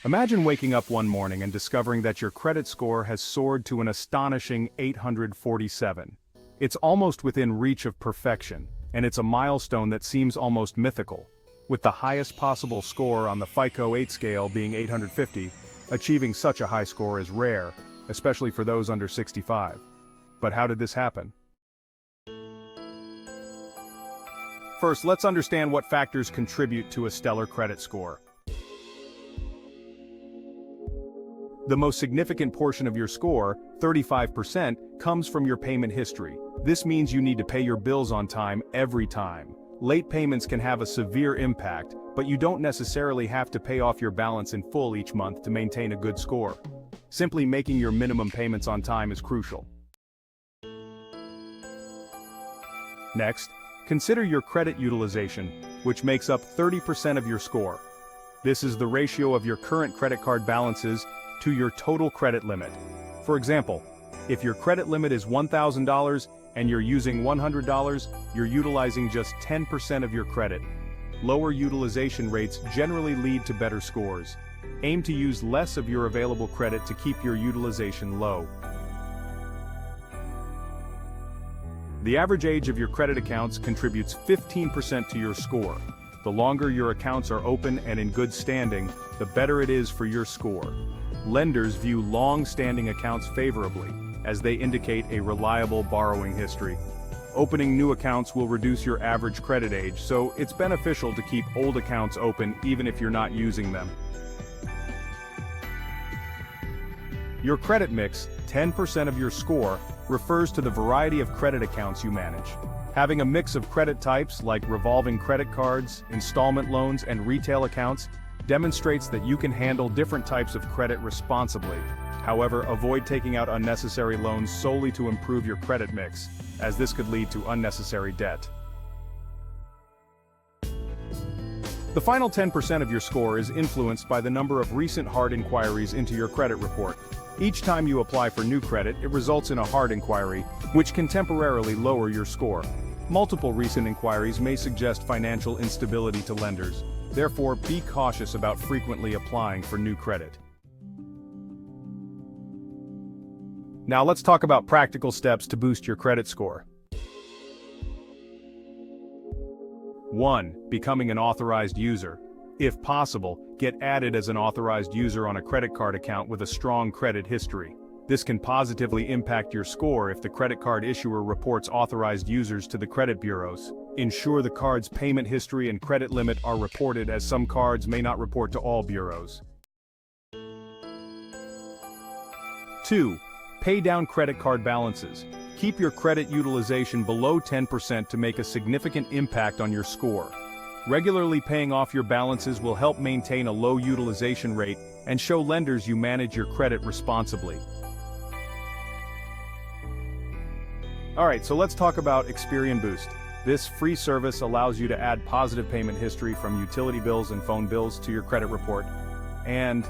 Imagine waking up one morning and discovering that your credit score has soared to an astonishing 847. It's almost within reach of perfection, and it's a milestone that seems almost mythical. With the highest possible score on the FICO 8 scale being 850, achieving such a high score is rare, especially for those under 65. But how did this happen? First, let's understand what factors contribute to a stellar credit score. The most significant portion of your score, 35%, comes from your payment history. This means you need to pay your bills on time every time. Late payments can have a severe impact, but you don't necessarily have to pay off your balance in full each month to maintain a good score. Simply making your minimum payments on time is crucial. Next, consider your credit utilization, which makes up 30% of your score. This is the ratio of your current credit card balances to your total credit limit. For example, if your credit limit is $1,000 and you're using $100, you're utilizing just 10% of your credit. Lower utilization rates generally lead to better scores. Aim to use less of your available credit to keep your utilization low. The average age of your credit accounts contributes 15% to your score. The longer your accounts are open and in good standing, the better it is for your score. Lenders view long-standing accounts favorably, as they indicate a reliable borrowing history. Opening new accounts will reduce your average credit age, so it's beneficial to keep old accounts open even if you're not using them. Your credit mix, 10% of your score, refers to the variety of credit accounts you manage. Having a mix of credit types like revolving credit cards, installment loans, and retail accounts demonstrates that you can handle different types of credit responsibly. However, avoid taking out unnecessary loans solely to improve your credit mix, as this could lead to unnecessary debt. The final 10% of your score is influenced by the number of recent hard inquiries into your credit report. Each time you apply for new credit, it results in a hard inquiry, which can temporarily lower your score. Multiple recent inquiries may suggest financial instability to lenders. Therefore, be cautious about frequently applying for new credit. Now let's talk about practical steps to boost your credit score. 1. Becoming an authorized user. If possible, get added as an authorized user on a credit card account with a strong credit history. This can positively impact your score if the credit card issuer reports authorized users to the credit bureaus. Ensure the card's payment history and credit limit are reported, as some cards may not report to all bureaus. 2. Pay down credit card balances. Keep your credit utilization below 10% to make a significant impact on your score. Regularly paying off your balances will help maintain a low utilization rate and show lenders you manage your credit responsibly. Alright, so let's talk about Experian Boost. This free service allows you to add positive payment history from utility bills and phone bills to your credit report. And,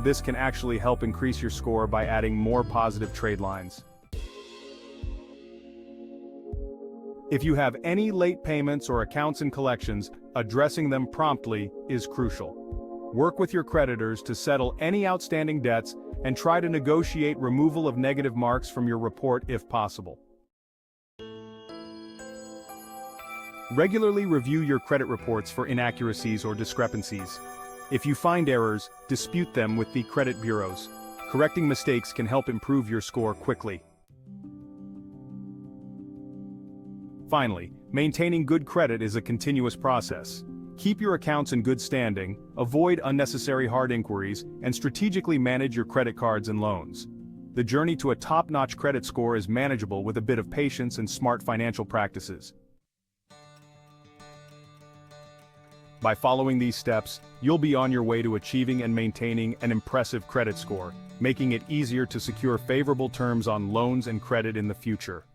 this can actually help increase your score by adding more positive trade lines. If you have any late payments or accounts in collections, addressing them promptly is crucial. Work with your creditors to settle any outstanding debts and try to negotiate removal of negative marks from your report if possible. Regularly review your credit reports for inaccuracies or discrepancies. If you find errors, dispute them with the credit bureaus. Correcting mistakes can help improve your score quickly. Finally, maintaining good credit is a continuous process. Keep your accounts in good standing, avoid unnecessary hard inquiries, and strategically manage your credit cards and loans. The journey to a top-notch credit score is manageable with a bit of patience and smart financial practices. By following these steps, you'll be on your way to achieving and maintaining an impressive credit score, making it easier to secure favorable terms on loans and credit in the future.